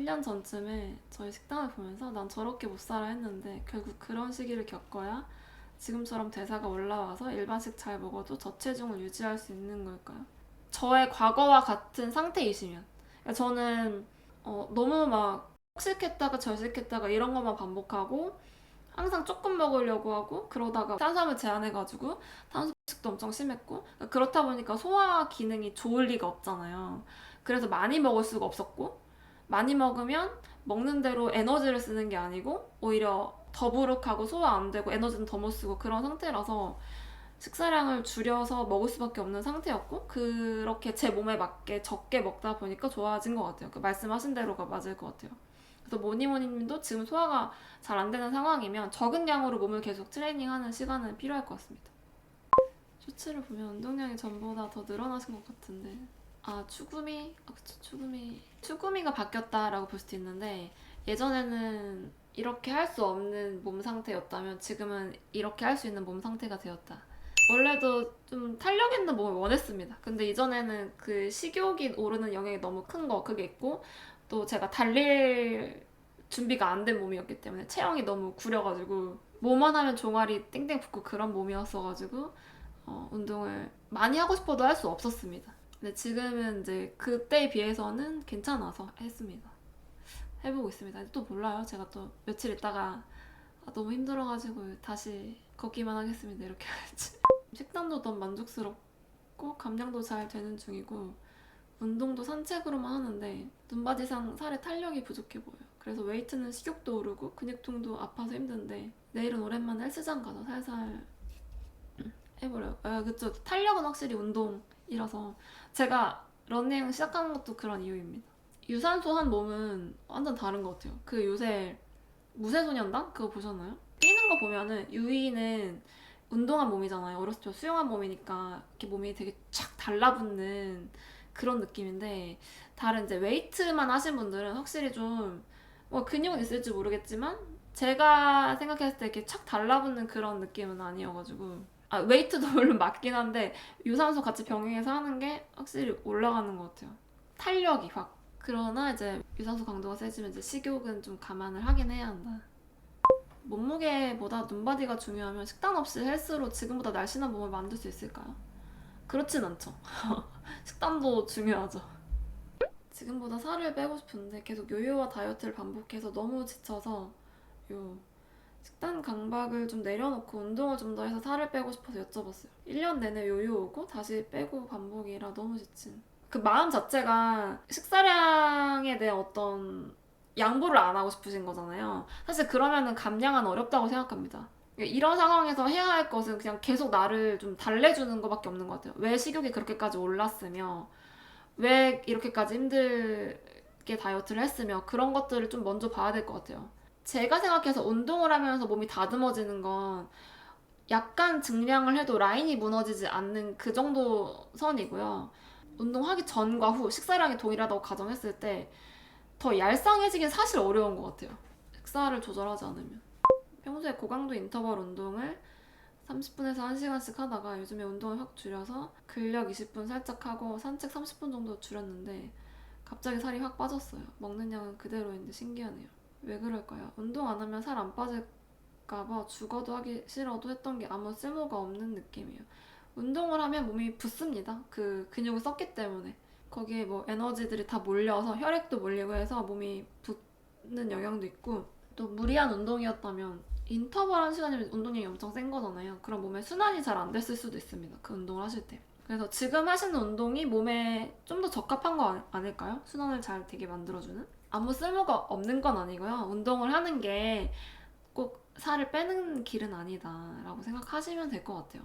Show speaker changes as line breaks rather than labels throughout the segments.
1년 전쯤에 저희 식당을 보면서 난 저렇게 못 살아 했는데 결국 그런 시기를 겪어야 지금처럼 대사가 올라와서 일반식 잘 먹어도 저체중을 유지할 수 있는 걸까요? 저의 과거와 같은 상태이시면. 그러니까 저는 너무 막 싫겠다가 절식했다가 이런 것만 반복하고 항상 조금 먹으려고 하고 그러다가 탄수화물 제한해가지고 탄수식도 엄청 심했고 그러니까 그렇다 보니까 소화 기능이 좋을 리가 없잖아요. 그래서 많이 먹을 수가 없었고 많이 먹으면 먹는 대로 에너지를 쓰는 게 아니고 오히려 더부룩하고 소화 안 되고 에너지는 더 못 쓰고 그런 상태라서 식사량을 줄여서 먹을 수밖에 없는 상태였고 그렇게 제 몸에 맞게 적게 먹다 보니까 좋아진 것 같아요. 그 말씀하신 대로가 맞을 것 같아요. 그래서 모니모니님도 지금 소화가 잘 안 되는 상황이면 적은 양으로 몸을 계속 트레이닝하는 시간은 필요할 것 같습니다. 쇼츠를 보면 운동량이 전보다 더 늘어나신 것 같은데 추구미? 그쵸, 추구미가 바뀌었다라고 볼 수도 있는데 예전에는 이렇게 할 수 없는 몸 상태였다면 지금은 이렇게 할 수 있는 몸 상태가 되었다. 원래도 좀 탄력 있는 몸을 원했습니다. 근데 이전에는 그 식욕이 오르는 영향이 너무 큰 거 그게 있고 또 제가 달릴 준비가 안 된 몸이었기 때문에 체형이 너무 구려가지고 뭐만 하면 종아리 땡땡 붓고 그런 몸이었어가지고 운동을 많이 하고 싶어도 할 수 없었습니다. 근데 지금은 이제 그때에 비해서는 괜찮아서 했습니다. 해보고 있습니다. 또 몰라요. 제가 또 며칠 있다가 너무 힘들어가지고 다시 걷기만 하겠습니다. 이렇게 할지. 식단도 너무 만족스럽고 감량도 잘 되는 중이고 운동도 산책으로만 하는데 눈바디상 살에 탄력이 부족해 보여요. 그래서 웨이트는 식욕도 오르고 근육통도 아파서 힘든데 내일은 오랜만에 헬스장 가서 살살 해버려요. 그쵸. 탄력은 확실히 운동이라서 제가 러닝 시작하는 것도 그런 이유입니다. 유산소 한 몸은 완전 다른 것 같아요. 그 요새 무쇠소년단? 그거 보셨나요? 뛰는 거 보면은 유이는 운동한 몸이잖아요. 어렸을 때 수영한 몸이니까 이렇게 몸이 되게 쫙 달라붙는 그런 느낌인데 다른 이제 웨이트만 하신 분들은 확실히 좀 뭐 근육은 있을지 모르겠지만 제가 생각했을 때 이렇게 착 달라붙는 그런 느낌은 아니어가지고 웨이트도 물론 맞긴 한데 유산소 같이 병행해서 하는 게 확실히 올라가는 것 같아요. 탄력이 확. 그러나 이제 유산소 강도가 세지면 이제 식욕은 좀 감안을 하긴 해야 한다. 몸무게보다 눈바디가 중요하면 식단 없이 헬스로 지금보다 날씬한 몸을 만들 수 있을까요? 그렇진 않죠. 식단도 중요하죠. 지금보다 살을 빼고 싶은데 계속 요요와 다이어트를 반복해서 너무 지쳐서 요 식단 강박을 좀 내려놓고 운동을 좀 더 해서 살을 빼고 싶어서 여쭤봤어요. 1년 내내 요요 오고 다시 빼고 반복이라 너무 지친. 그 마음 자체가 식사량에 대한 어떤 양보를 안 하고 싶으신 거잖아요. 사실 그러면은 감량은 어렵다고 생각합니다. 이런 상황에서 해야 할 것은 그냥 계속 나를 좀 달래주는 것밖에 없는 것 같아요. 왜 식욕이 그렇게까지 올랐으며, 왜 이렇게까지 힘들게 다이어트를 했으며, 그런 것들을 좀 먼저 봐야 될 것 같아요. 제가 생각해서 운동을 하면서 몸이 다듬어지는 건 약간 증량을 해도 라인이 무너지지 않는 그 정도 선이고요. 운동하기 전과 후 식사량이 동일하다고 가정했을 때 더 얄쌍해지긴 사실 어려운 것 같아요. 식사를 조절하지 않으면. 평소에 고강도 인터벌 운동을 30분에서 1시간씩 하다가 요즘에 운동을 확 줄여서 근력 20분 살짝 하고 산책 30분 정도 줄였는데 갑자기 살이 확 빠졌어요. 먹는 양은 그대로인데 신기하네요. 왜 그럴까요? 운동 안 하면 살 안 빠질까봐 죽어도 하기 싫어도 했던 게 아무 쓸모가 없는 느낌이에요. 운동을 하면 몸이 붓습니다. 그 근육을 썼기 때문에. 거기에 뭐 에너지들이 다 몰려서 혈액도 몰리고 해서 몸이 붓는 영향도 있고 또 무리한 운동이었다면 인터벌 한 시간이면 운동량이 엄청 센 거잖아요. 그럼 몸에 순환이 잘 안 됐을 수도 있습니다. 그 운동을 하실 때. 그래서 지금 하시는 운동이 몸에 좀 더 적합한 거 아닐까요? 순환을 잘 되게 만들어주는? 아무 쓸모가 없는 건 아니고요. 운동을 하는 게 꼭 살을 빼는 길은 아니다라고 생각하시면 될 것 같아요.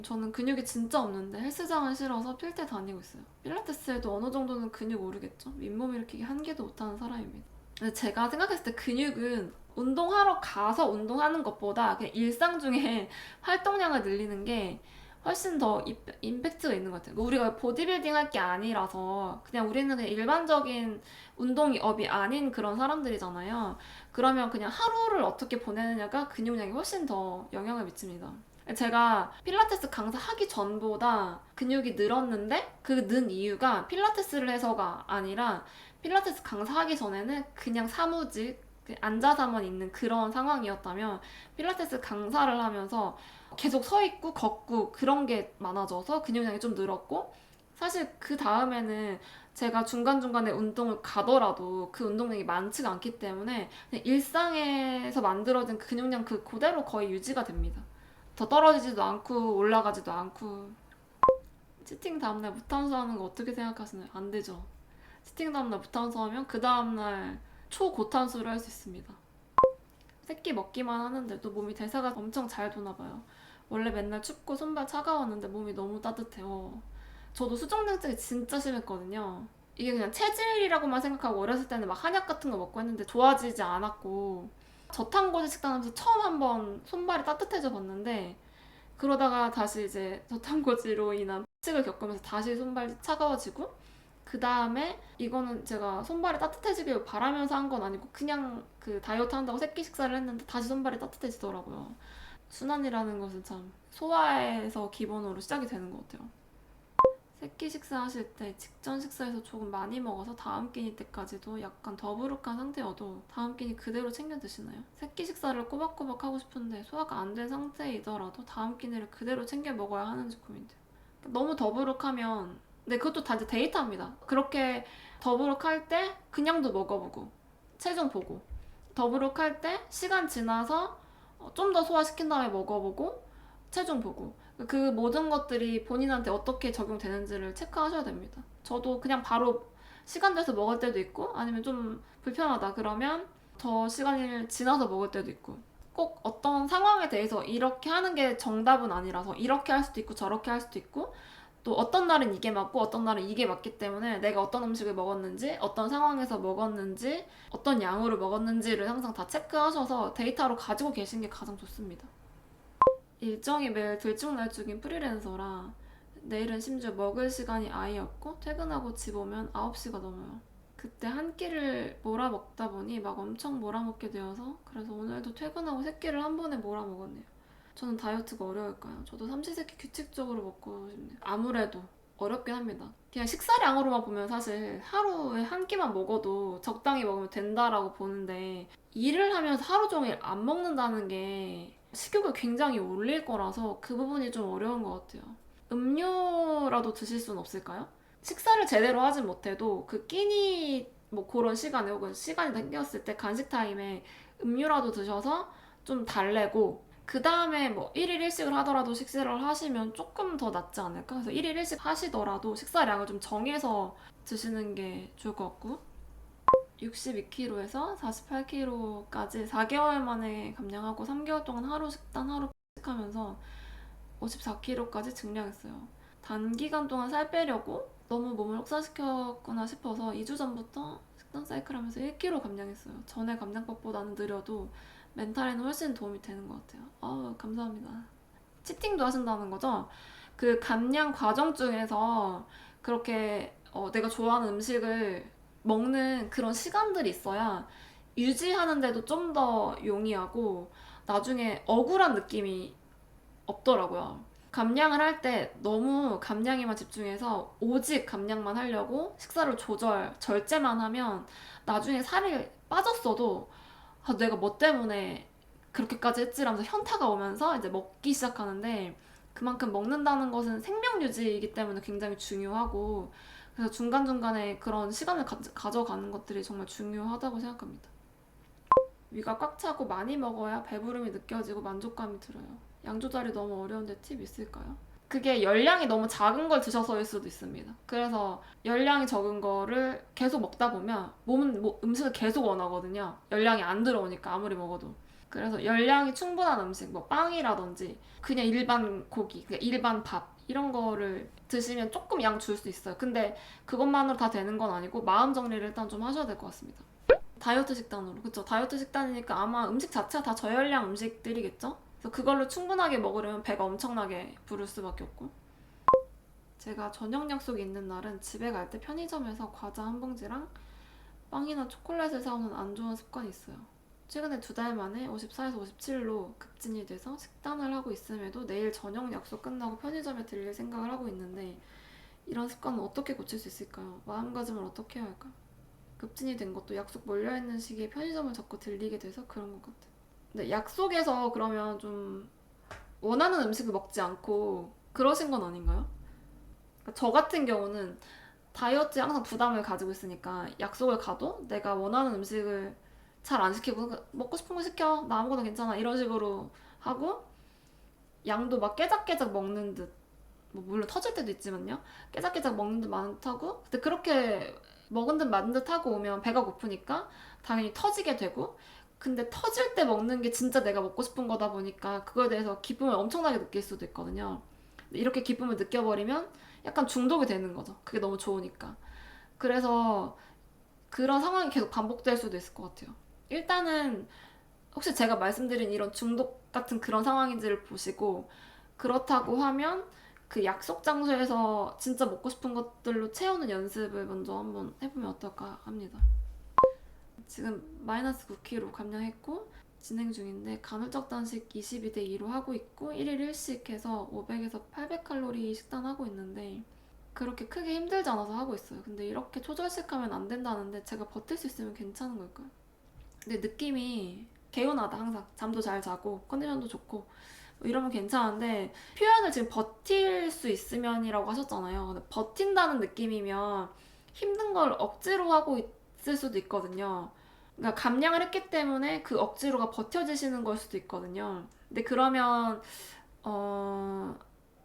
저는 근육이 진짜 없는데 헬스장은 싫어서 필테 다니고 있어요. 필라테스에도 어느 정도는 근육 오르겠죠? 윗몸 일으키기 한 개도 못하는 사람입니다. 근데 제가 생각했을 때 근육은 운동하러 가서 운동하는 것보다 그냥 일상 중에 활동량을 늘리는 게 훨씬 더 임팩트가 있는 것 같아요. 우리가 보디빌딩 할 게 아니라서 그냥 우리는 그냥 일반적인 운동이 업이 아닌 그런 사람들이잖아요. 그러면 그냥 하루를 어떻게 보내느냐가 근육량이 훨씬 더 영향을 미칩니다. 제가 필라테스 강사 하기 전보다 근육이 늘었는데 그 는 이유가 필라테스를 해서가 아니라 필라테스 강사하기 전에는 그냥 사무직, 앉아서만 있는 그런 상황이었다면 필라테스 강사를 하면서 계속 서 있고 걷고 그런 게 많아져서 근육량이 좀 늘었고, 사실 그 다음에는 제가 중간중간에 운동을 가더라도 그 운동량이 많지가 않기 때문에 그냥 일상에서 만들어진 그 근육량 그대로 거의 유지가 됩니다. 더 떨어지지도 않고 올라가지도 않고. 치팅 다음날 무탄수 하는 거 어떻게 생각하시나요? 안 되죠. 치팅 다음날 무탄수 하면 그 다음날 초고탄수를 할 수 있습니다. 새끼 먹기만 하는데도 몸이 대사가 엄청 잘 도나봐요. 원래 맨날 춥고 손발 차가웠는데 몸이 너무 따뜻해요. 저도 수족냉증이 진짜 심했거든요. 이게 그냥 체질이라고만 생각하고 어렸을 때는 막 한약 같은 거 먹고 했는데 좋아지지 않았고, 저탄고지 식단하면서 처음 한번 손발이 따뜻해져 봤는데, 그러다가 다시 이제 저탄고지로 인한 폭식을 겪으면서 다시 손발이 차가워지고, 그 다음에 이거는 제가 손발이 따뜻해지길 바라면서 한 건 아니고 그냥 그 다이어트 한다고 새끼 식사를 했는데 다시 손발이 따뜻해지더라고요. 순환이라는 것은 참 소화에서 기본으로 시작이 되는 것 같아요. 새끼 식사하실 때 직전 식사에서 조금 많이 먹어서 다음 끼니 때까지도 약간 더부룩한 상태여도 다음 끼니 그대로 챙겨 드시나요? 새끼 식사를 꼬박꼬박 하고 싶은데 소화가 안 된 상태이더라도 다음 끼니를 그대로 챙겨 먹어야 하는지 고민돼요. 너무 더부룩하면, 네, 그것도 다 이제 데이터입니다. 그렇게 더부룩할 때 그냥도 먹어보고 체중 보고, 더부룩할 때 시간 지나서 좀 더 소화시킨 다음에 먹어보고 체중 보고, 그 모든 것들이 본인한테 어떻게 적용되는지를 체크하셔야 됩니다. 저도 그냥 바로 시간 돼서 먹을 때도 있고, 아니면 좀 불편하다 그러면 더 시간이 지나서 먹을 때도 있고, 꼭 어떤 상황에 대해서 이렇게 하는 게 정답은 아니라서 이렇게 할 수도 있고 저렇게 할 수도 있고, 또 어떤 날은 이게 맞고 어떤 날은 이게 맞기 때문에 내가 어떤 음식을 먹었는지, 어떤 상황에서 먹었는지, 어떤 양으로 먹었는지를 항상 다 체크하셔서 데이터로 가지고 계신 게 가장 좋습니다. 일정이 매일 들쭉날쭉인 프리랜서라 내일은 심지어 먹을 시간이 아예 없고 퇴근하고 집 오면 9시가 넘어요. 그때 한 끼를 몰아 먹다 보니 막 엄청 몰아 먹게 되어서 그래서 오늘도 퇴근하고 세 끼를 한 번에 몰아 먹었네요. 저는 다이어트가 어려울까요? 저도 삼시세끼 규칙적으로 먹고 싶네요. 아무래도 어렵긴 합니다. 그냥 식사량으로만 보면 사실 하루에 한 끼만 먹어도 적당히 먹으면 된다라고 보는데, 일을 하면서 하루 종일 안 먹는다는 게 식욕을 굉장히 올릴 거라서 그 부분이 좀 어려운 것 같아요. 음료라도 드실 수는 없을까요? 식사를 제대로 하진 못해도 그 끼니 뭐 그런 시간에 혹은 시간이 당겼을 때 간식 타임에 음료라도 드셔서 좀 달래고, 그 다음에 뭐 1일 1식을 하더라도 식사를 하시면 조금 더 낫지 않을까? 그래서 1일 1식 하시더라도 식사량을 좀 정해서 드시는 게 좋을 것 같고, 62kg에서 48kg까지 4개월 만에 감량하고 3개월 동안 하루 식단 하루 하면서 54kg까지 증량했어요. 단기간 동안 살 빼려고 너무 몸을 혹사시켰구나 싶어서 2주 전부터 식단 사이클 하면서 1kg 감량했어요. 전에 감량법보다는 느려도 멘탈에는 훨씬 도움이 되는 것 같아요. 감사합니다. 치팅도 하신다는 거죠? 그 감량 과정 중에서 그렇게 내가 좋아하는 음식을 먹는 그런 시간들이 있어야 유지하는데도 좀 더 용이하고 나중에 억울한 느낌이 없더라고요. 감량을 할 때 너무 감량에만 집중해서 오직 감량만 하려고 식사를 절제만 하면 나중에 살이 빠졌어도 내가 뭐 때문에 그렇게까지 했지라면서 현타가 오면서 이제 먹기 시작하는데, 그만큼 먹는다는 것은 생명 유지이기 때문에 굉장히 중요하고, 그래서 중간중간에 그런 시간을 가져가는 것들이 정말 중요하다고 생각합니다. 위가 꽉 차고 많이 먹어야 배부름이 느껴지고 만족감이 들어요. 양 조절이 너무 어려운데 팁 있을까요? 그게 열량이 너무 작은 걸 드셔서일 수도 있습니다. 그래서 열량이 적은 거를 계속 먹다 보면 몸은 음식을 계속 원하거든요. 열량이 안 들어오니까 아무리 먹어도. 그래서 열량이 충분한 음식, 뭐 빵이라든지 그냥 일반 고기, 그냥 일반 밥 이런 거를 드시면 조금 양 줄 수 있어요. 근데 그것만으로 다 되는 건 아니고 마음 정리를 일단 좀 하셔야 될 것 같습니다. 다이어트 식단으로. 그쵸? 다이어트 식단이니까 아마 음식 자체가 다 저열량 음식들이겠죠? 그래서 그걸로 충분하게 먹으려면 배가 엄청나게 부를 수밖에 없고. 제가 저녁 약속이 있는 날은 집에 갈 때 편의점에서 과자 한 봉지랑 빵이나 초콜릿을 사오는 안 좋은 습관이 있어요. 최근에 2달 만에 54에서 57로 급진이 돼서 식단을 하고 있음에도 내일 저녁 약속 끝나고 편의점에 들릴 생각을 하고 있는데, 이런 습관은 어떻게 고칠 수 있을까요? 마음가짐을 어떻게 해야 할까요? 급진이 된 것도 약속 몰려있는 시기에 편의점을 자꾸 들리게 돼서 그런 것 같아요. 근데 약속에서 그러면 좀 원하는 음식을 먹지 않고 그러신 건 아닌가요? 그러니까 저 같은 경우는 다이어트에 항상 부담을 가지고 있으니까 약속을 가도 내가 원하는 음식을 잘 안 시키고 먹고 싶은 거 시켜 나 아무거나 괜찮아 이런 식으로 하고 양도 막 깨작깨작 먹는 듯 뭐 물론 터질 때도 있지만요 깨작깨작 먹는 듯 많다고 근데 그렇게 먹은 듯 마는 듯 하고 오면 배가 고프니까 당연히 터지게 되고 근데 터질 때 먹는 게 진짜 내가 먹고 싶은 거다 보니까 그거에 대해서 기쁨을 엄청나게 느낄 수도 있거든요. 이렇게 기쁨을 느껴버리면 약간 중독이 되는 거죠. 그게 너무 좋으니까. 그래서 그런 상황이 계속 반복될 수도 있을 것 같아요. 일단은 혹시 제가 말씀드린 이런 중독 같은 그런 상황인지를 보시고 그렇다고 하면 그 약속 장소에서 진짜 먹고 싶은 것들로 채우는 연습을 먼저 한번 해보면 어떨까 합니다. 지금 마이너스 9kg 감량했고 진행 중인데 간헐적 단식 22대 2로 하고 있고 1일 1식 해서 500에서 800칼로리 식단하고 있는데 그렇게 크게 힘들지 않아서 하고 있어요. 근데 이렇게 초절식하면 안 된다는데 제가 버틸 수 있으면 괜찮은 걸까요? 근데 느낌이 개운하다 항상. 잠도 잘 자고 컨디션도 좋고 뭐 이러면 괜찮은데 표현을 지금 버틸 수 있으면이라고 하셨잖아요. 근데 버틴다는 느낌이면 힘든 걸 억지로 하고 있을 수도 있거든요. 그러니까 감량을 했기 때문에 그 억지로가 버텨지시는 걸 수도 있거든요. 근데 그러면 어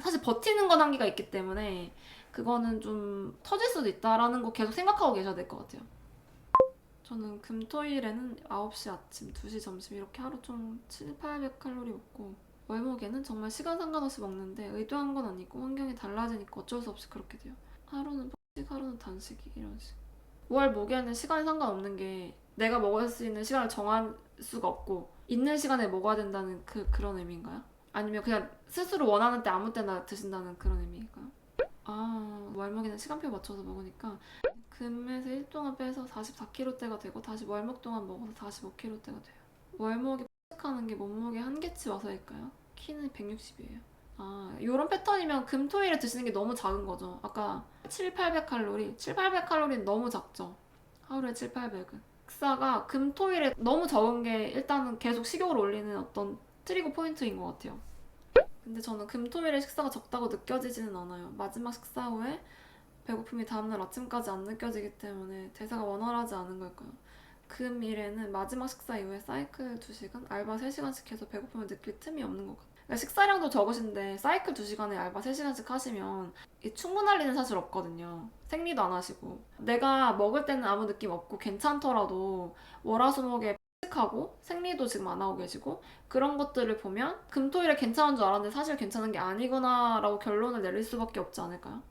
사실 버티는 건 한계가 있기 때문에 그거는 좀 터질 수도 있다라는 거 계속 생각하고 계셔야 될 것 같아요. 저는 금토일에는 9시 아침, 2시 점심 이렇게 하루 좀 7, 800칼로리 먹고 월목에는 정말 시간 상관없이 먹는데 의도한 건 아니고 환경이 달라지니까 어쩔 수 없이 그렇게 돼요. 하루는 폭식, 하루는 단식 이런 식. 월목에는 시간이 상관없는 게 내가 먹을 수 있는 시간을 정할 수가 없고 있는 시간에 먹어야 된다는 그런 의미인가요? 아니면 그냥 스스로 원하는 때 아무 때나 드신다는 그런 의미일까요? 아, 월목에는 시간표 맞춰서 먹으니까 금에서 1 동안 빼서 44kg대가 되고 다시 월목 동안 먹어서 45kg대가 돼요. 월목이 폭식하는 게 몸무게 한계치 와서일까요? 키는 160이에요. 아, 요런 패턴이면 금토일에 드시는 게 너무 작은 거죠. 아까 7, 800칼로리. 7, 800칼로리는 너무 작죠. 하루에 7, 800은. 식사가 금토일에 너무 적은 게 일단은 계속 식욕을 올리는 어떤 트리거 포인트인 것 같아요. 근데 저는 금토일에 식사가 적다고 느껴지지는 않아요. 마지막 식사 후에 배고픔이 다음날 아침까지 안 느껴지기 때문에 대사가 원활하지 않은 걸까요? 금일에는 마지막 식사 이후에 사이클 2시간, 알바 3시간씩 해서 배고픔을 느낄 틈이 없는 것 같아요. 그러니까 식사량도 적으신데 사이클 2시간에 알바 3시간씩 하시면 충분할 리는 사실 없거든요. 생리도 안 하시고. 내가 먹을 때는 아무 느낌 없고 괜찮더라도 월화수목에 하고 생리도 지금 안 하고 계시고 그런 것들을 보면 금토일에 괜찮은 줄 알았는데 사실 괜찮은 게 아니구나 라고 결론을 내릴 수밖에 없지 않을까요?